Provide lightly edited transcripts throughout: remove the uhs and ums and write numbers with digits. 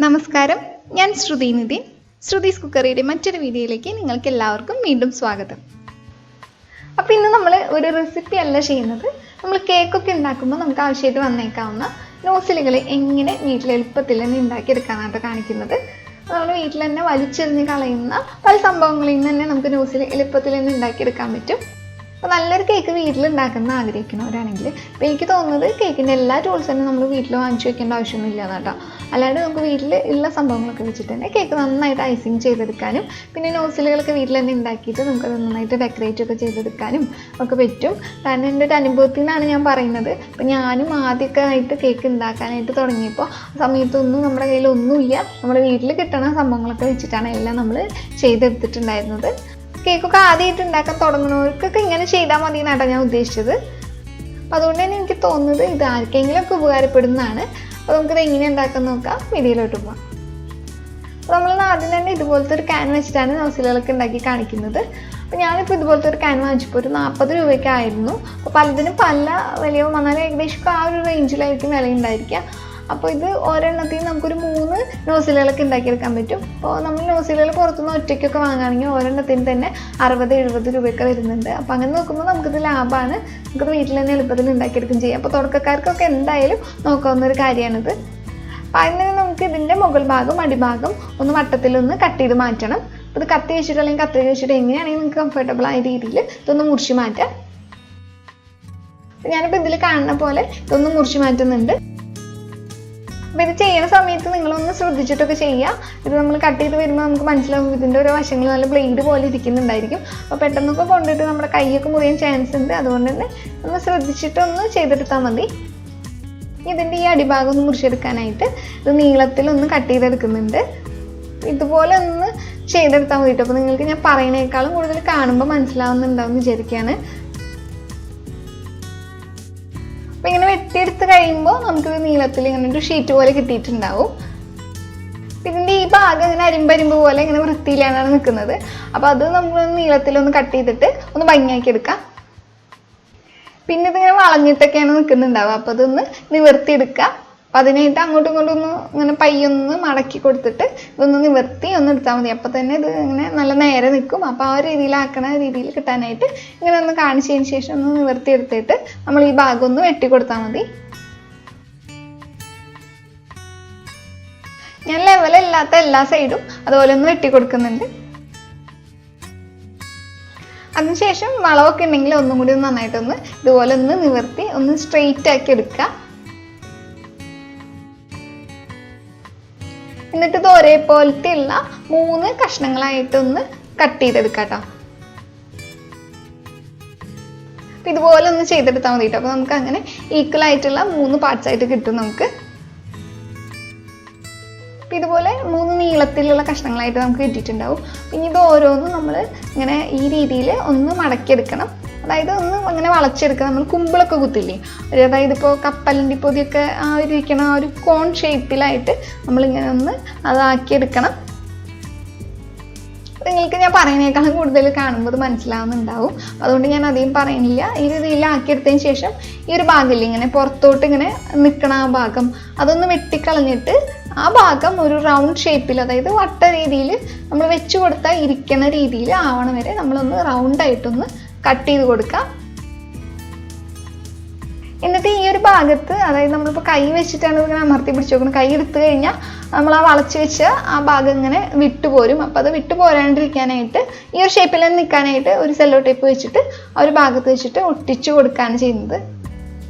നമസ്കാരം, ഞാൻ ശ്രുതി നിതിൻ. ശ്രുതീസ് കുക്കറിയുടെ മറ്റൊരു വീഡിയോയിലേക്ക് നിങ്ങൾക്ക് എല്ലാവർക്കും വീണ്ടും സ്വാഗതം. അപ്പോൾ ഇന്ന് നമ്മൾ ഒരു റെസിപ്പി അല്ല ചെയ്യുന്നത്. നമ്മൾ കേക്കൊക്കെ ഉണ്ടാക്കുമ്പോൾ നമുക്ക് ആവശ്യമായിട്ട് വന്നേക്കാവുന്ന നോസിലുകൾ എങ്ങനെ വീട്ടിൽ എളുപ്പത്തിൽ തന്നെ ഉണ്ടാക്കിയെടുക്കാനായിട്ട് കാണിക്കുന്നത്. നമ്മൾ വീട്ടിൽ തന്നെ വലിച്ചെറിഞ്ഞ് കളയുന്ന പല സംഭവങ്ങളിൽ നിന്ന് തന്നെ നമുക്ക് നോസിൽ എളുപ്പത്തിൽ തന്നെ ഉണ്ടാക്കിയെടുക്കാൻ പറ്റും. അപ്പോൾ നല്ലൊരു കേക്ക് വീട്ടിലുണ്ടാക്കുന്ന ആഗ്രഹിക്കുന്നവരാണെങ്കിൽ ഇപ്പോൾ എനിക്ക് തോന്നുന്നത് കേക്കിൻ്റെ എല്ലാ ടൂൾസ് തന്നെ നമ്മൾ വീട്ടിൽ വാങ്ങിച്ചു വെക്കേണ്ട ആവശ്യമൊന്നുമില്ല കേട്ടോ. അല്ലാണ്ട് നമുക്ക് വീട്ടിൽ ഉള്ള സംഭവങ്ങളൊക്കെ വെച്ചിട്ട് തന്നെ കേക്ക് നന്നായിട്ട് ഐസിങ് ചെയ്തെടുക്കാനും പിന്നെ നോസിലുകളൊക്കെ വീട്ടിൽ തന്നെ ഉണ്ടാക്കിയിട്ട് നമുക്ക് നന്നായിട്ട് ഡെക്കറേറ്റ് ഒക്കെ ചെയ്തെടുക്കാനും ഒക്കെ പറ്റും. കാരണം എൻ്റെ ഒരു അനുഭവത്തിൽ നിന്നാണ് ഞാൻ പറയുന്നത്. അപ്പോൾ ഞാനും ആദ്യമൊക്കെ ആയിട്ട് കേക്ക് ഉണ്ടാക്കാനായിട്ട് തുടങ്ങിയപ്പോൾ ആ സമയത്തൊന്നും നമ്മുടെ കയ്യിലൊന്നുമില്ല. നമ്മുടെ വീട്ടിൽ കിട്ടുന്ന സംഭവങ്ങളൊക്കെ വെച്ചിട്ടാണ് എല്ലാം നമ്മൾ ചെയ്തെടുത്തിട്ടുണ്ടായിരുന്നത്. കേക്കൊക്കെ ആദ്യമായിട്ട് ഉണ്ടാക്കാൻ തുടങ്ങുന്നവർക്കൊക്കെ ഇങ്ങനെ ചെയ്താൽ മതി എന്നാണ് ഞാൻ ഉദ്ദേശിച്ചത്. അപ്പോൾ അതുകൊണ്ട് തന്നെ എനിക്ക് തോന്നുന്നത് ഇത് ആർക്കെങ്കിലുമൊക്കെ ഉപകാരപ്പെടുന്നതാണ്. അപ്പോൾ നമുക്കിത് എങ്ങനെ ഉണ്ടാക്കാൻ നോക്കാം. വീഡിയോയിലോട്ട് പോകാം. അപ്പോൾ നമ്മൾ ആദ്യം തന്നെ ഇതുപോലത്തെ ഒരു ക്യാൻ വെച്ചിട്ടാണ് നോസിലുകളൊക്കെ ഉണ്ടാക്കി കാണിക്കുന്നത്. അപ്പോൾ ഞാനിപ്പോൾ ഇതുപോലത്തെ ഒരു ക്യാൻ വാങ്ങിച്ചപ്പോൾ ഒരു 40 രൂപയ്ക്കായിരുന്നു. അപ്പോൾ പലതിനും പല വിലയോ വന്നാലും ഏകദേശം ആ ഒരു റേഞ്ചിലായിരിക്കും വില ഉണ്ടായിരിക്കുക. അപ്പോൾ ഇത് ഒരെണ്ണത്തിൽ നമുക്കൊരു 3 നോസിലുകളൊക്കെ ഉണ്ടാക്കിയെടുക്കാൻ പറ്റും. അപ്പോൾ നമ്മൾ നോസിലുകൾ പുറത്തുനിന്ന് ഒറ്റയ്ക്കൊക്കെ വാങ്ങുകയാണെങ്കിൽ ഒരെണ്ണത്തിന് തന്നെ 60-70 രൂപയൊക്കെ വരുന്നുണ്ട്. അപ്പോൾ അങ്ങനെ നോക്കുമ്പോൾ നമുക്കിത് ലാഭമാണ്. നമുക്കത് വീട്ടിൽ തന്നെ എളുപ്പത്തിൽ ഉണ്ടാക്കിയെടുക്കുകയും ചെയ്യാം. അപ്പോൾ തുടക്കക്കാർക്കൊക്കെ എന്തായാലും നോക്കാവുന്ന ഒരു കാര്യമാണിത്. അപ്പോൾ അതിന് നമുക്ക് ഇതിൻ്റെ മുകൾ ഭാഗം അടിഭാഗം ഒന്ന് വട്ടത്തിലൊന്ന് കട്ട് ചെയ്ത് മാറ്റണം. അപ്പോൾ ഇത് കത്തി വെച്ചിട്ട് അല്ലെങ്കിൽ കത്തി വെച്ചിട്ട് എങ്ങനെയാണെങ്കിൽ നിങ്ങൾക്ക് കംഫർട്ടബിൾ ആയ രീതിയിൽ ഇതൊന്ന് മുറിച്ച് മാറ്റാം. ഞാനിപ്പോൾ ഇതിൽ കാണുന്ന പോലെ ഇതൊന്ന് മുറിച്ച് മാറ്റുന്നുണ്ട്. അപ്പോൾ ഇത് ചെയ്യുന്ന സമയത്ത് നിങ്ങളൊന്ന് ശ്രദ്ധിച്ചിട്ടൊക്കെ ചെയ്യുക. ഇത് നമ്മൾ കട്ട് ചെയ്ത് വരുമ്പോൾ നമുക്ക് മനസ്സിലാവും ഇതിൻ്റെ ഓരോ വശങ്ങൾ നല്ല ബ്ലേഡ് പോലെ ഇരിക്കുന്നുണ്ടായിരിക്കും. അപ്പോൾ പെട്ടെന്നൊക്കെ കൊണ്ടിട്ട് നമ്മുടെ കൈയൊക്കെ മുറിയാൻ ചാൻസ് ഉണ്ട്. അതുകൊണ്ട് തന്നെ ഒന്ന് ശ്രദ്ധിച്ചിട്ടൊന്ന് ചെയ്തെടുത്താൽ മതി. ഇതിൻ്റെ ഈ അടിഭാഗം ഒന്ന് മുറിച്ചെടുക്കാനായിട്ട് ഇത് നീളത്തിലൊന്ന് കട്ട് ചെയ്തെടുക്കുന്നുണ്ട്. ഇതുപോലെ ഒന്ന് ചെയ്തെടുത്താൽ മതി. അപ്പോൾ നിങ്ങൾക്ക് ഞാൻ പറയുന്നതിനേക്കാളും കൂടുതൽ കാണുമ്പോൾ മനസ്സിലാവുന്നുണ്ടാവും വിചാരിക്കുകയാണ്. അപ്പോൾ ഇങ്ങനെ വെട്ടിയെടുത്ത് കഴിയുമ്പോൾ നമുക്കിത് നീളത്തിൽ ഇങ്ങനെ ഒരു ഷീറ്റ് പോലെ കിട്ടിയിട്ടുണ്ടാവും. ഇതിൻ്റെ ഈ ഭാഗം ഇങ്ങനെ അരിമ്പരിമ്പ് പോലെ ഇങ്ങനെ വൃത്തിയിലാണ് നിൽക്കുന്നത്. അപ്പോൾ അത് നമ്മൾ നീളത്തിലൊന്ന് കട്ട് ചെയ്തിട്ട് ഒന്ന് ഭംഗിയാക്കി എടുക്കാം. പിന്നെ ഇതിങ്ങനെ വളഞ്ഞിട്ടൊക്കെയാണ് നിൽക്കുന്നുണ്ടാവുക. അപ്പോൾ അതൊന്ന് നിവർത്തിയെടുക്കുക. അപ്പോൾ അതിനായിട്ട് അങ്ങോട്ടും ഇങ്ങോട്ടും ഒന്ന് ഇങ്ങനെ പയ്യൊന്ന് മടക്കി കൊടുത്തിട്ട് ഇതൊന്ന് നിവർത്തി ഒന്ന് എടുത്താൽ മതി. അപ്പോൾ തന്നെ ഇത് ഇങ്ങനെ നല്ല നേരെ നിൽക്കും. അപ്പോൾ ആ ഒരു രീതിയിലാക്കണ രീതിയിൽ കിട്ടാനായിട്ട് ഇങ്ങനെ ഒന്ന് കാണിച്ചതിന് ശേഷം ഒന്ന് നിവർത്തി എടുത്തിട്ട് നമ്മൾ ഈ ഭാഗം ഒന്ന് വെട്ടി കൊടുത്താൽ മതി. ഞാൻ ലെവലില്ലാത്ത എല്ലാ സൈഡും അതുപോലെ ഒന്ന് വെട്ടി കൊടുക്കുന്നുണ്ട്. അതിനുശേഷം വളവൊക്കെ ഉണ്ടെങ്കിൽ ഒന്നും കൂടി ഒന്ന് നന്നായിട്ടൊന്ന് ഇതുപോലെ ഒന്ന് നിവർത്തി ഒന്ന് സ്ട്രെയിറ്റ് ആക്കി എടുക്കുക. എന്നിട്ട് ഇത് ഒരേപോലത്തെയുള്ള 3 കഷ്ണങ്ങളായിട്ടൊന്ന് കട്ട് ചെയ്തെടുക്കാം കേട്ടോ. അപ്പം ഇതുപോലെ ഒന്ന് ചെയ്തെടുത്താൽ മതി കേട്ടോ. അപ്പോൾ നമുക്ക് അങ്ങനെ ഈക്വൽ ആയിട്ടുള്ള 3 പാർട്സ് ആയിട്ട് കിട്ടും നമുക്ക്. അപ്പം ഇതുപോലെ 3 നീളത്തിലുള്ള കഷ്ണങ്ങളായിട്ട് നമുക്ക് കിട്ടിയിട്ടുണ്ടാവും. പിന്നെ ഇത് ഓരോന്നും നമ്മൾ ഇങ്ങനെ ഈ രീതിയിൽ ഒന്ന് മടക്കിയെടുക്കണം. അതായത് ഒന്ന് അങ്ങനെ വളച്ചെടുക്കുക. നമ്മൾ കുമ്പിളൊക്കെ കുത്തില്ലേ, അതായത് ഇപ്പോൾ കപ്പലിൻ്റെ പൊതിയൊക്കെ ആ ഒരു ഇരിക്കണ ആ ഒരു കോൺ ഷേപ്പിലായിട്ട് നമ്മളിങ്ങനെ ഒന്ന് അതാക്കിയെടുക്കണം. നിങ്ങൾക്ക് ഞാൻ പറയുന്നതിനേക്കാളും കൂടുതൽ കാണുമ്പോൾ അത് മനസ്സിലാവുന്നുണ്ടാവും. അതുകൊണ്ട് ഞാൻ അധികം പറയുന്നില്ല. ഈ രീതിയിലാക്കിയെടുത്തതിന് ശേഷം ഈ ഒരു ഭാഗമില്ല ഇങ്ങനെ പുറത്തോട്ട് ഇങ്ങനെ നിൽക്കണ ആ ഭാഗം അതൊന്ന് വെട്ടിക്കളഞ്ഞിട്ട് ആ ഭാഗം ഒരു റൗണ്ട് ഷേപ്പിൽ, അതായത് വട്ട രീതിയിൽ നമ്മൾ വെച്ച് കൊടുത്താൽ ഇരിക്കണ രീതിയിൽ ആവണ വരെ നമ്മളൊന്ന് റൗണ്ടായിട്ടൊന്ന് കട്ട് ചെയ്ത് കൊടുക്കാം. എന്നിട്ട് ഈ ഒരു ഭാഗത്ത്, അതായത് നമ്മളിപ്പോൾ കൈ വെച്ചിട്ടാണ് ഇങ്ങനെ അമർത്തി പിടിച്ച് നോക്കുന്നത്. കൈ എടുത്തു കഴിഞ്ഞാൽ നമ്മൾ ആ വളച്ച് വെച്ച് ആ ഭാഗം ഇങ്ങനെ വിട്ടുപോരും. അപ്പോൾ അത് വിട്ടു പോരാണ്ടിരിക്കാനായിട്ട് ഈ ഒരു ഷേപ്പിൽ തന്നെ നിൽക്കാനായിട്ട് ഒരു സെല്ലോ ടേപ്പ് വെച്ചിട്ട് ആ ഒരു ഭാഗത്ത് വെച്ചിട്ട് ഒട്ടിച്ചു കൊടുക്കുകയാണ് ചെയ്യുന്നത്.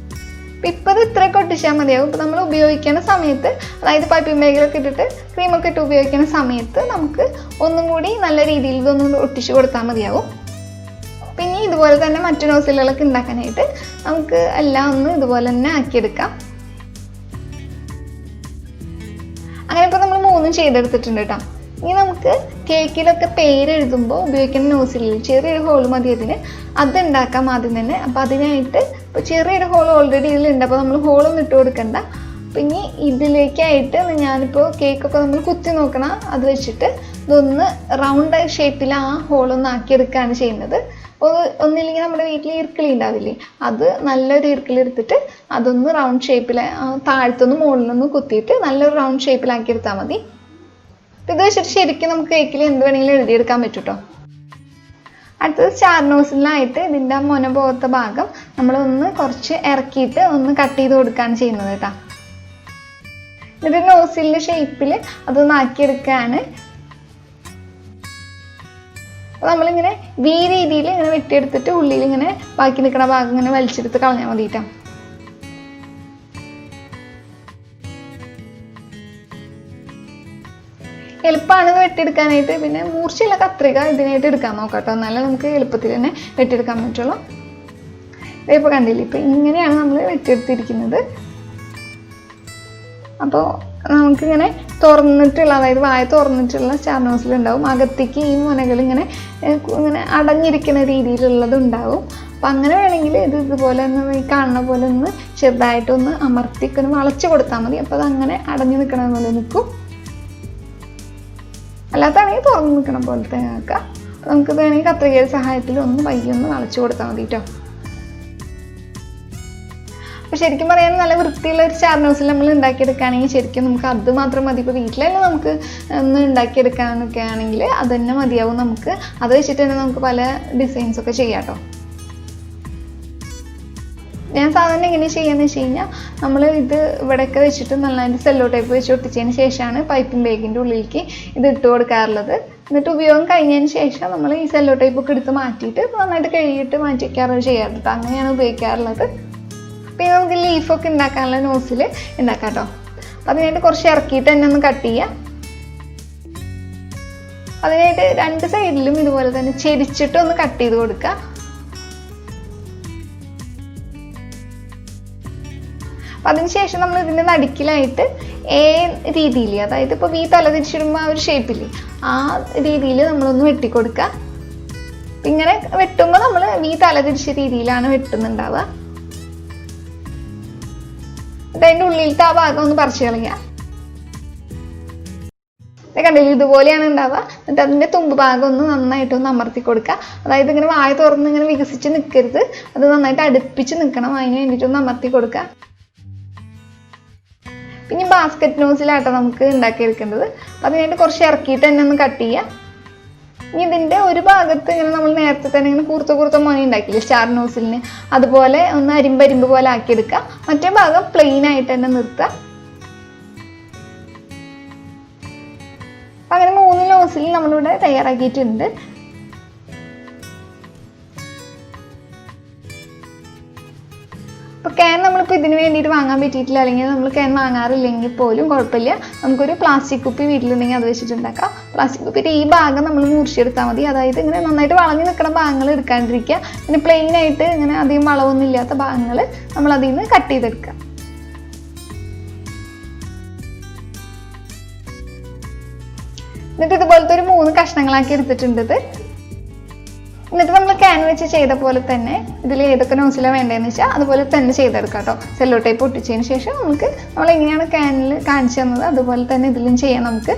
ഇപ്പോൾ ഇത് ഇത്രയൊക്കെ ഒട്ടിച്ചാൽ മതിയാവും. ഇപ്പോൾ നമ്മൾ ഉപയോഗിക്കുന്ന സമയത്ത്, അതായത് പൈപ്പിംഗ് ബാഗിലൊക്കെ ഇട്ടിട്ട് ക്രീമൊക്കെ ഇട്ട് ഉപയോഗിക്കുന്ന സമയത്ത് നമുക്ക് ഒന്നും കൂടി നല്ല രീതിയിൽ ഇതൊന്നും ഒട്ടിച്ചു കൊടുത്താൽ മതിയാവും. പിന്നെ ഇതുപോലെ തന്നെ മറ്റു നോസിലുകളൊക്കെ ഉണ്ടാക്കാനായിട്ട് നമുക്ക് എല്ലാം ഒന്ന് ഇതുപോലെ തന്നെ ആക്കിയെടുക്കാം. അങ്ങനെ ഇപ്പോൾ നമ്മൾ 3 ചെയ്തെടുത്തിട്ടുണ്ട് കേട്ടോ. ഇനി നമുക്ക് കേക്കിലൊക്കെ പേരെഴുതുമ്പോൾ ഉപയോഗിക്കുന്ന നോസിലിൽ ചെറിയൊരു ഹോൾ മതി അതിന്. അത് ഉണ്ടാക്കാം ആദ്യം തന്നെ. അപ്പോൾ അതിനായിട്ട് ഇപ്പോൾ ചെറിയൊരു ഹോൾ ഓൾറെഡി ഇതിലുണ്ട്. അപ്പോൾ നമ്മൾ ഹോളൊന്നും ഇട്ട് കൊടുക്കണ്ട. പിന്നെ ഇതിലേക്കായിട്ട് ഞാനിപ്പോൾ കേക്കൊക്കെ നമ്മൾ കുത്തി നോക്കണം അത് വെച്ചിട്ട് ഇതൊന്ന് റൗണ്ട് ഷേപ്പിൽ ആ ഹോളൊന്ന് ആക്കിയെടുക്കുകയാണ് ചെയ്യുന്നത്. ഒന്നില്ലെങ്കിൽ നമ്മുടെ വീട്ടിൽ ഈർക്കിളി ഉണ്ടാവില്ലേ, അത് നല്ലൊരു ഈർക്കിളി എടുത്തിട്ട് അതൊന്ന് റൗണ്ട് ഷേപ്പിൽ താഴത്തുനിന്ന് മുകളിൽ നിന്ന് കുത്തിയിട്ട് നല്ലൊരു റൗണ്ട് ഷേപ്പിലാക്കി എടുത്താൽ മതി. ഇത് വെച്ചിട്ട് ശരിക്കും നമുക്ക് കേക്കിൽ എന്ത് വേണമെങ്കിലും എഴുതിയെടുക്കാൻ പറ്റും കേട്ടോ. അടുത്തത് സ്റ്റാർ നോസിലായിട്ട് ഇതിൻ്റെ മുന പോലത്തെ ഭാഗം നമ്മളൊന്ന് കുറച്ച് ഇറക്കിയിട്ട് ഒന്ന് കട്ട് ചെയ്ത് കൊടുക്കുകയാണ് ചെയ്യുന്നത് കേട്ടോ. എന്നിട്ട് നോസിലിൻ്റെ ഷേപ്പിൽ അതൊന്ന് ആക്കിയെടുക്കുകയാണ്. അപ്പോൾ നമ്മളിങ്ങനെ വി രീതിയിൽ ഇങ്ങനെ വെട്ടിയെടുത്തിട്ട് ഉള്ളിൽ ഇങ്ങനെ ബാക്കി നിൽക്കുന്ന ഭാഗം ഇങ്ങനെ വലിച്ചെടുത്ത് കളഞ്ഞാൽ മതിട്ടോ. എളുപ്പമാണ് ഇത് വെട്ടിയെടുക്കാനായിട്ട്. പിന്നെ മൂർച്ചയുള്ള കത്രിക ഇതിനായിട്ട് എടുക്കാൻ നോക്കാം കേട്ടോ, എന്നാലേ നമുക്ക് എളുപ്പത്തിൽ തന്നെ വെട്ടിയെടുക്കാൻ പറ്റുള്ളൂ. ഇതിപ്പോൾ കണ്ടില്ലേ, ഇപ്പം ഇങ്ങനെയാണ് നമ്മൾ വെട്ടിയെടുത്തിരിക്കുന്നത്. അപ്പോൾ നമുക്കിങ്ങനെ തുറന്നിട്ടുള്ള, അതായത് വായ തുറന്നിട്ടുള്ള സ്റ്റാർ നോസിൽ ഉണ്ടാവും. അകത്തേക്ക് ഈ മുനകൾ ഇങ്ങനെ അടഞ്ഞിരിക്കുന്ന രീതിയിലുള്ളത് ഉണ്ടാവും. അപ്പം അങ്ങനെ വേണമെങ്കിൽ ഇത് ഇതുപോലെ ഒന്ന് ഈ കാണുന്ന പോലെ ഒന്ന് ചെറുതായിട്ടൊന്ന് അമർത്തിക്കൊന്ന് വളച്ച് കൊടുത്താൽ മതി. അപ്പോൾ അതങ്ങനെ അടഞ്ഞു നിൽക്കണ പോലെ നിൽക്കും. അല്ലാത്താണെങ്കിൽ തുറന്ന് നിൽക്കണം പോലത്തെ ആക്കാം. നമുക്ക് വേണമെങ്കിൽ കത്രികയുടെ സഹായത്തിൽ ഒന്ന് പയ്യൊന്ന് വളച്ച് കൊടുത്താൽ മതി കേട്ടോ. അപ്പോൾ ശരിക്കും പറയാൻ നല്ല വൃത്തിയുള്ള ഒരു സ്റ്റാർ നോസിൽ നമ്മൾ ഉണ്ടാക്കിയെടുക്കുകയാണെങ്കിൽ ശരിക്കും നമുക്ക് അത് മാത്രം മതി. ഇപ്പോൾ വീട്ടിലല്ലേ നമുക്ക് ഒന്ന് ഉണ്ടാക്കിയെടുക്കാനൊക്കെ ആണെങ്കിൽ അത് തന്നെ മതിയാവും. നമുക്ക് അത് വെച്ചിട്ട് തന്നെ നമുക്ക് പല ഡിസൈൻസൊക്കെ ചെയ്യാം കേട്ടോ. ഞാൻ സാധാരണ എങ്ങനെ ചെയ്യാന്ന് വെച്ച് കഴിഞ്ഞാൽ, നമ്മൾ ഇത് ഇവിടെയൊക്കെ വെച്ചിട്ട് നന്നായിട്ട് സെല്ലോ ടൈപ്പ് വെച്ച് ഒട്ടിച്ചതിന് ശേഷമാണ് പൈപ്പിംഗ് ബാഗിൻ്റെ ഉള്ളിലേക്ക് ഇത് ഇട്ട് കൊടുക്കാറുള്ളത്. എന്നിട്ട് ഉപയോഗം കഴിഞ്ഞതിന് ശേഷം നമ്മൾ ഈ സെല്ലോ ടൈപ്പ് ഒക്കെ എടുത്ത് മാറ്റിയിട്ട് നന്നായിട്ട് കഴുകിയിട്ട് മാറ്റി വയ്ക്കാറുള്ളത് ചെയ്യാറുണ്ട്. അങ്ങനെയാണ് ഉപയോഗിക്കാറുള്ളത്. പിന്നെ നമുക്ക് ലീഫൊക്കെ ഉണ്ടാക്കാനുള്ള നോസിൽ ഉണ്ടാക്കാം കേട്ടോ. അതിനായിട്ട് കുറച്ച് ഇറക്കിയിട്ട് തന്നെ ഒന്ന് കട്ട് ചെയ്യാം. അതിനായിട്ട് രണ്ട് സൈഡിലും ഇതുപോലെ തന്നെ ചെരിച്ചിട്ട് ഒന്ന് കട്ട് ചെയ്ത് കൊടുക്കുക. അപ്പം അതിനുശേഷം നമ്മൾ ഇതിൻ്റെ നടുക്കിലായിട്ട് രീതിയിൽ, അതായത് ഇപ്പോൾ വി തല തിരിച്ചിടുമ്പോൾ ആ ഒരു ഷേപ്പില്ലേ, ആ രീതിയിൽ നമ്മളൊന്ന് വെട്ടിക്കൊടുക്കുക. ഇങ്ങനെ വെട്ടുമ്പോൾ നമ്മൾ വി തല തിരിച്ച രീതിയിലാണ് വെട്ടുന്നുണ്ടാവുക. അതിൻ്റെ ഉള്ളിലത്തെ ആ ഭാഗം ഒന്ന് പറിച്ചു കളയുക. കണ്ടില്ല, ഇതുപോലെയാണ് ഉണ്ടാവുക. എന്നിട്ട് അതിൻ്റെ തുമ്പ് ഭാഗം ഒന്ന് നന്നായിട്ടൊന്ന് അമർത്തി കൊടുക്കുക. അതായത് ഇങ്ങനെ വായ തുറന്ന് ഇങ്ങനെ വികസിച്ച് നിൽക്കരുത്, അത് നന്നായിട്ട് അടുപ്പിച്ച് നിൽക്കണം. അതിന് വേണ്ടിയിട്ടൊന്ന് അമർത്തി കൊടുക്കുക. പിന്നെ ബാസ്ക്കറ്റ് നോസിലാട്ടോ നമുക്ക് ഉണ്ടാക്കിയെടുക്കേണ്ടത്. അപ്പം അതിനായിട്ട് കുറച്ച് ഇറക്കിയിട്ട് തന്നെ ഒന്ന് കട്ട് ചെയ്യുക. ഇനി ഇതിൻ്റെ ഒരു ഭാഗത്ത് ഇങ്ങനെ നമ്മൾ നേരത്തെ തന്നെ ഇങ്ങനെ കൂർത്ത മുന ഉണ്ടാക്കിയില്ലേ സ്റ്റാർ നോസിലിന്, അതുപോലെ ഒന്ന് അരിമ്പ് പോലെ ആക്കിയെടുക്കുക. മറ്റേ ഭാഗം പ്ലെയിൻ ആയിട്ട് തന്നെ നിർത്തുക. അപ്പം അങ്ങനെ 3 നോസിൽ നമ്മളിവിടെ തയ്യാറാക്കിയിട്ടുണ്ട്. അപ്പോൾ ക്യാൻ നമ്മളിപ്പോൾ ഇതിന് വേണ്ടിയിട്ട് വാങ്ങാൻ പറ്റിയിട്ടില്ല, അല്ലെങ്കിൽ നമ്മൾ ക്യാൻ വാങ്ങാറില്ലെങ്കിൽ പോലും കുഴപ്പമില്ല. നമുക്കൊരു പ്ലാസ്റ്റിക് കുപ്പി വീട്ടിലുണ്ടെങ്കിൽ അത് വെച്ചിട്ടുണ്ടാക്കാം. പ്ലാസ്റ്റിക് കുപ്പിയുടെ ഈ ഭാഗം നമ്മൾ മുറിച്ചെടുത്താൽ മതി. അതായത് ഇങ്ങനെ നന്നായിട്ട് വളഞ്ഞു നിൽക്കുന്ന ഭാഗങ്ങൾ എടുക്കാണ്ടിരിക്കുക. പിന്നെ പ്ലെയിൻ ആയിട്ട് ഇങ്ങനെ അധികം വളവൊന്നും ഇല്ലാത്ത ഭാഗങ്ങൾ നമ്മൾ അതിൽ നിന്ന് കട്ട് ചെയ്തെടുക്കുക. എന്നിട്ട് ഇതുപോലത്തെ ഒരു 3 കഷ്ണങ്ങളാക്കി എടുത്തിട്ടുണ്ട്. എന്നിട്ട് നമ്മൾ ക്യാൻ വെച്ച് ചെയ്ത പോലെ തന്നെ ഇതിൽ ഏതൊക്കെ നോസിലാണ് വേണ്ടതെന്ന് വെച്ചാൽ അതുപോലെ തന്നെ ചെയ്തെടുക്കാം കേട്ടോ. സെല്ലോ ടൈപ്പ് ഒട്ടിച്ചതിന് ശേഷം നമുക്ക് നമ്മൾ എങ്ങനെയാണ് ക്യാനിൽ കാണിച്ചു തന്നത് അതുപോലെ തന്നെ ഇതിലും ചെയ്യാം നമുക്ക്.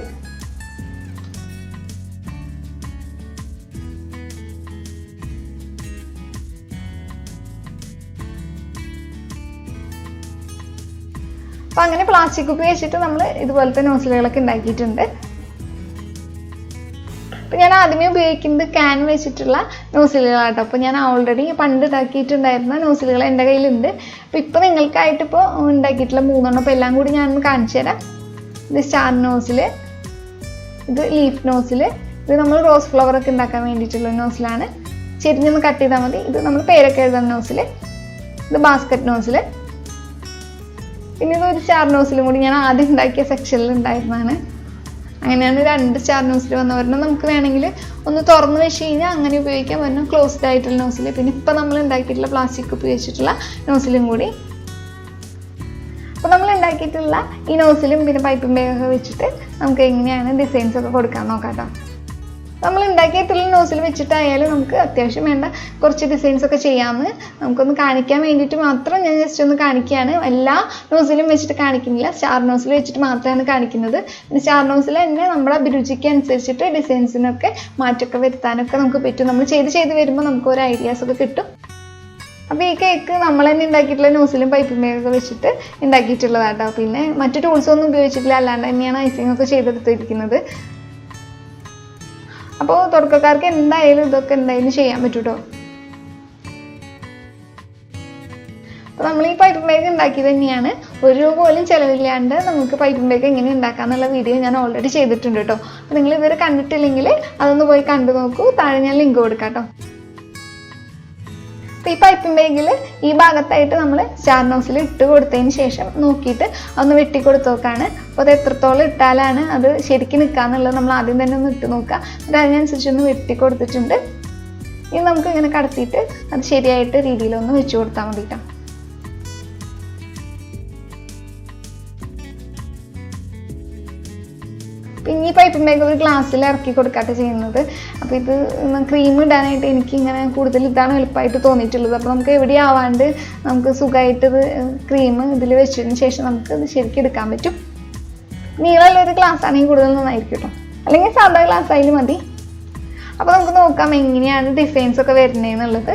അപ്പം അങ്ങനെ പ്ലാസ്റ്റിക് കുപ്പി വെച്ചിട്ട് നമ്മൾ ഇതുപോലത്തെ നോസിലുകളൊക്കെ ഉണ്ടാക്കിയിട്ടുണ്ട്. അപ്പം ഞാൻ ആദ്യമേ ഉപയോഗിക്കുന്നത് ക്യാൻ വെച്ചിട്ടുള്ള നോസിലുകളാട്ടോ. അപ്പോൾ ഞാൻ ഓൾറെഡി പണ്ട് ഉണ്ടാക്കിയിട്ടുണ്ടായിരുന്ന നോസിലുകൾ എൻ്റെ കയ്യിലുണ്ട്. അപ്പോൾ ഇപ്പോൾ നിങ്ങൾക്കായിട്ട് ഇപ്പോൾ ഉണ്ടാക്കിയിട്ടുള്ള 3 എണ്ണം, അപ്പോൾ എല്ലാം കൂടി ഞാനൊന്ന് കാണിച്ചു തരാം. ഇത് സ്റ്റാർ നോസിൽ, ഇത് ലീഫ് നോസിൽ, ഇത് നമ്മൾ റോസ് ഫ്ലവറൊക്കെ ഉണ്ടാക്കാൻ വേണ്ടിയിട്ടുള്ള നോസിലാണ്. ചെരിഞ്ഞൊന്ന് കട്ട് ചെയ്താൽ മതി. ഇത് നമ്മൾ പേരൊക്കെ എഴുതുന്ന നോസിൽ, ഇത് ബാസ്ക്കറ്റ് നോസിൽ, പിന്നെ ഇതൊരു സ്റ്റാർ നോസിലും കൂടി ഞാൻ ആദ്യം ഉണ്ടാക്കിയ സെക്ഷനിൽ ഉണ്ടായിരുന്നതാണ്. അങ്ങനെയാണ് 2 സ്റ്റാർ നോസിൽ വന്നവരണം. നമുക്ക് വേണമെങ്കിൽ ഒന്ന് തുറന്ന് വെച്ച് കഴിഞ്ഞാൽ അങ്ങനെ ഉപയോഗിക്കാൻ പറ്റും, ക്ലോസ്ഡ് ആയിട്ടുള്ള നോസിൽ. പിന്നെ ഇപ്പം നമ്മൾ ഉണ്ടാക്കിയിട്ടുള്ള പ്ലാസ്റ്റിക് ഉപയോഗിച്ചിട്ടുള്ള നോസിലും കൂടി. അപ്പോൾ നമ്മൾ ഉണ്ടാക്കിയിട്ടുള്ള ഈ നോസിലും പിന്നെ പൈപ്പിംഗ് ബാഗൊക്കെ വെച്ചിട്ട് നമുക്ക് എങ്ങനെയാണ് ഡിസൈൻസ് ഒക്കെ കൊടുക്കാൻ നോക്കാം കേട്ടോ. നമ്മൾ ഉണ്ടാക്കിയിട്ടുള്ള നോസിൽ വെച്ചിട്ടായാലും നമുക്ക് അത്യാവശ്യം വേണ്ട കുറച്ച് ഡിസൈൻസ് ഒക്കെ ചെയ്യാമെന്ന് നമുക്കൊന്ന് കാണിക്കാൻ വേണ്ടിയിട്ട് മാത്രം ഞാൻ ജസ്റ്റ് ഒന്ന് കാണിക്കുകയാണ്. എല്ലാ നോസിലും വെച്ചിട്ട് കാണിക്കുന്നില്ല, സ്റ്റാർ നോസിൽ വെച്ചിട്ട് മാത്രമാണ് കാണിക്കുന്നത്. പിന്നെ സ്റ്റാർ നോസിൽ തന്നെ നമ്മുടെ അഭിരുചിക്ക് അനുസരിച്ചിട്ട് ഡിസൈൻസിനൊക്കെ മാറ്റമൊക്കെ വരുത്താനൊക്കെ നമുക്ക് പറ്റും. നമ്മൾ ചെയ്ത് വരുമ്പോൾ നമുക്ക് ഒരു ഐഡിയാസ് ഒക്കെ കിട്ടും. അപ്പോൾ ഈ കേക്ക് നമ്മൾ തന്നെ ഉണ്ടാക്കിയിട്ടുള്ള നോസിലും പൈപ്പിംഗ് ബാഗൊക്കെ വെച്ചിട്ട് ഉണ്ടാക്കിയിട്ടുള്ളതാട്ടോ. പിന്നെ മറ്റു ടൂൾസ് ഒന്നും ഉപയോഗിച്ചിട്ടില്ല, അല്ലാണ്ട് തന്നെയാണ് ഐസിംഗ് ഒക്കെ ചെയ്തെടുത്തിരിക്കുന്നത്. അപ്പോൾ തുടക്കക്കാർക്ക് എന്തായാലും ഇതൊക്കെ എന്തായാലും ചെയ്യാൻ പറ്റും കേട്ടോ. അപ്പോൾ നമ്മൾ ഈ പൈപ്പിംഗ് ബാഗ് ഉണ്ടാക്കിയത് തന്നെയാണ്. ഒരു രൂപ പോലും ചിലവില്ലാണ്ട് നമുക്ക് പൈപ്പിംഗ് ബാഗ് എങ്ങനെ ഉണ്ടാക്കാന്നുള്ള വീഡിയോ ഞാൻ ഓൾറെഡി ചെയ്തിട്ടുണ്ട് കേട്ടോ. അപ്പോൾ നിങ്ങൾ ഇതുവരെ കണ്ടിട്ടില്ലെങ്കിൽ അതൊന്ന് പോയി കണ്ടു നോക്കൂ, താഴെ ഞാൻ ലിങ്ക് കൊടുക്കാം കേട്ടോ. അപ്പോൾ ഈ പൈപ്പിംഗ് ബാഗിൽ ഈ ഭാഗത്തായിട്ട് നമ്മൾ സ്റ്റാർ നോസിൽ ഇട്ട് കൊടുത്തതിന് ശേഷം നോക്കിയിട്ട് ഒന്ന് വെട്ടി കൊടുത്ത് നോക്കാണ്. അപ്പോൾ അത് എത്രത്തോളം ഇട്ടാലാണ് അത് ശരിക്കും നിൽക്കാന്നുള്ളത് നമ്മൾ ആദ്യം തന്നെ ഒന്ന് ഇട്ട് നോക്കുക. എന്നിട്ട് അതിനനുസരിച്ചൊന്ന് വെട്ടി കൊടുത്തിട്ടുണ്ട്. ഇനി നമുക്ക് ഇങ്ങനെ കടത്തിയിട്ട് അത് ശരിയായിട്ട് രീതിയിലൊന്ന് വെച്ച് കൊടുത്താൽ മതി കേട്ടോ. പിന്നെ ഈ പൈപ്പിംഗ് ബാഗ് ഒരു ഗ്ലാസ്സിൽ ഇറക്കി കൊടുക്കാട്ട് ചെയ്യുന്നത്. അപ്പോൾ ഇത് ക്രീം ഇടാനായിട്ട് എനിക്ക് ഇങ്ങനെ കൂടുതൽ ഇതാണ് എളുപ്പമായിട്ട് തോന്നിയിട്ടുള്ളത്. അപ്പോൾ നമുക്ക് എവിടെ ആവാണ്ട് നമുക്ക് സുഖമായിട്ട് ഇത് ക്രീം ഇതിൽ വെച്ചതിന് ശേഷം നമുക്ക് ഇത് ശരിക്കും എടുക്കാൻ പറ്റും. നീളമുള്ള ഒരു ഗ്ലാസ് ആണെങ്കിൽ കൂടുതൽ നന്നായിരിക്കും കേട്ടോ, അല്ലെങ്കിൽ സാധാ ഗ്ലാസ് ആയാലും മതി. അപ്പോൾ നമുക്ക് നോക്കാം എങ്ങനെയാണ് ഡിസൈൻസ് ഒക്കെ വരുന്നതെന്നുള്ളത്.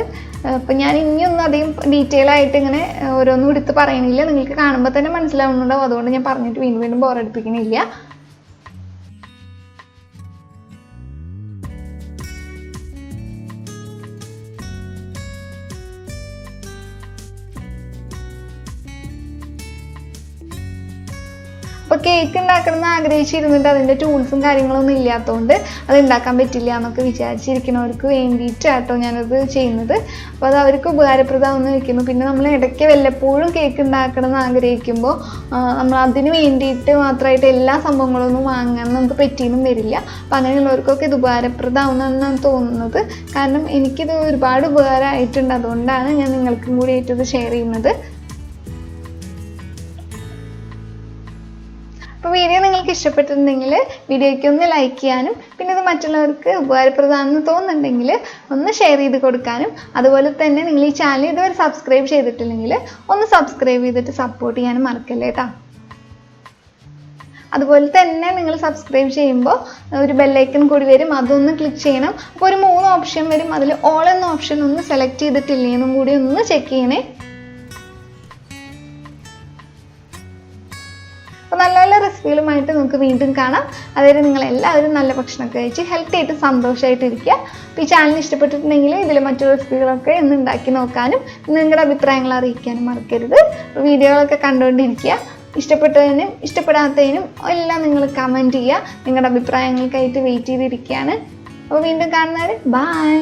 അപ്പോൾ ഞാൻ ഇനിയൊന്നും അധികം ഡീറ്റെയിൽ ആയിട്ട് ഇങ്ങനെ ഓരോന്നും എടുത്ത് പറയുന്നില്ല, നിങ്ങൾക്ക് കാണുമ്പോൾ തന്നെ മനസ്സിലാവുന്നുണ്ടാവും. അതുകൊണ്ട് ഞാൻ പറഞ്ഞിട്ട് വീണ്ടും ബോറടിപ്പിക്കുന്നില്ല. അപ്പോൾ കേക്ക് ഉണ്ടാക്കണമെന്ന് ആഗ്രഹിച്ചിരുന്നിട്ട് അതിൻ്റെ ടൂൾസും കാര്യങ്ങളൊന്നും ഇല്ലാത്തതുകൊണ്ട് അത് ഉണ്ടാക്കാൻ പറ്റില്ല എന്നൊക്കെ വിചാരിച്ചിരിക്കുന്നവർക്ക് വേണ്ടിയിട്ടാട്ടോ ഞാനത് ചെയ്യുന്നത്. അപ്പോൾ അത് അവർക്ക് ഉപകാരപ്രദമാണെന്ന് വയ്ക്കുന്നു. പിന്നെ നമ്മൾ ഇടയ്ക്ക് വല്ലപ്പോഴും കേക്ക് ഉണ്ടാക്കണമെന്ന് ആഗ്രഹിക്കുമ്പോൾ നമ്മൾ അതിന് വേണ്ടിയിട്ട് മാത്രമായിട്ട് എല്ലാ സംഭവങ്ങളൊന്നും വാങ്ങാൻ നമുക്ക് പറ്റിയെന്നും വരില്ല. അപ്പോൾ അങ്ങനെയുള്ളവർക്കൊക്കെ ഇത് ഉപകാരപ്രദമാണെന്നാണ് തോന്നുന്നത്. കാരണം എനിക്കിത് ഒരുപാട് ഉപകാരമായിട്ടുണ്ട്, അതുകൊണ്ടാണ് ഞാൻ നിങ്ങൾക്കും കൂടി ആയിട്ട് ഇത് ഷെയർ ചെയ്യുന്നത്. അപ്പോൾ വീഡിയോ നിങ്ങൾക്ക് ഇഷ്ടപ്പെട്ടിട്ടുണ്ടെങ്കിൽ വീഡിയോയ്ക്ക് ഒന്ന് ലൈക്ക് ചെയ്യാനും, പിന്നെ ഇത് മറ്റുള്ളവർക്ക് ഉപകാരപ്രദമാണെന്ന് തോന്നുന്നുണ്ടെങ്കിൽ ഒന്ന് ഷെയർ ചെയ്ത് കൊടുക്കാനും, അതുപോലെ തന്നെ നിങ്ങൾ ഈ ചാനൽ ഇതുവരെ സബ്സ്ക്രൈബ് ചെയ്തിട്ടില്ലെങ്കിൽ ഒന്ന് സബ്സ്ക്രൈബ് ചെയ്തിട്ട് സപ്പോർട്ട് ചെയ്യാനും മറക്കല്ലേ കേട്ടോ. അതുപോലെ തന്നെ നിങ്ങൾ സബ്സ്ക്രൈബ് ചെയ്യുമ്പോൾ ഒരു ബെല്ലൈക്കൺ കൂടി വരും, അതൊന്ന് ക്ലിക്ക് ചെയ്യണം. അപ്പോൾ ഒരു 3 ഓപ്ഷൻ വരും, അതിൽ ഓൾ എന്ന ഓപ്ഷൻ ഒന്ന് സെലക്ട് ചെയ്തിട്ടില്ലെന്നും കൂടി ഒന്ന് ചെക്ക് ചെയ്യണേ. അപ്പോൾ നല്ല നല്ല റെസിപ്പികളുമായിട്ട് നമുക്ക് വീണ്ടും കാണാം. അതായത് നിങ്ങളെല്ലാവരും നല്ല ഭക്ഷണമൊക്കെ കഴിച്ച് ഹെൽത്തി ആയിട്ട് സന്തോഷമായിട്ട് ഇരിക്കുക. അപ്പോൾ ഈ ചാനൽ ഇഷ്ടപ്പെട്ടിട്ടുണ്ടെങ്കിൽ ഇതിൽ മറ്റു റെസിപ്പികളൊക്കെ ഒന്ന് ഉണ്ടാക്കി നോക്കാനും നിങ്ങളുടെ അഭിപ്രായങ്ങൾ അറിയിക്കാനും മറക്കരുത്. വീഡിയോകളൊക്കെ കണ്ടുകൊണ്ടിരിക്കുക. ഇഷ്ടപ്പെട്ടതിനും ഇഷ്ടപ്പെടാത്തതിനും എല്ലാം നിങ്ങൾ കമൻറ്റ് ചെയ്യുക. നിങ്ങളുടെ അഭിപ്രായങ്ങൾക്കായിട്ട് വെയിറ്റ് ചെയ്തിരിക്കുകയാണ്. അപ്പോൾ വീണ്ടും കാണുന്നവരെ ബൈ.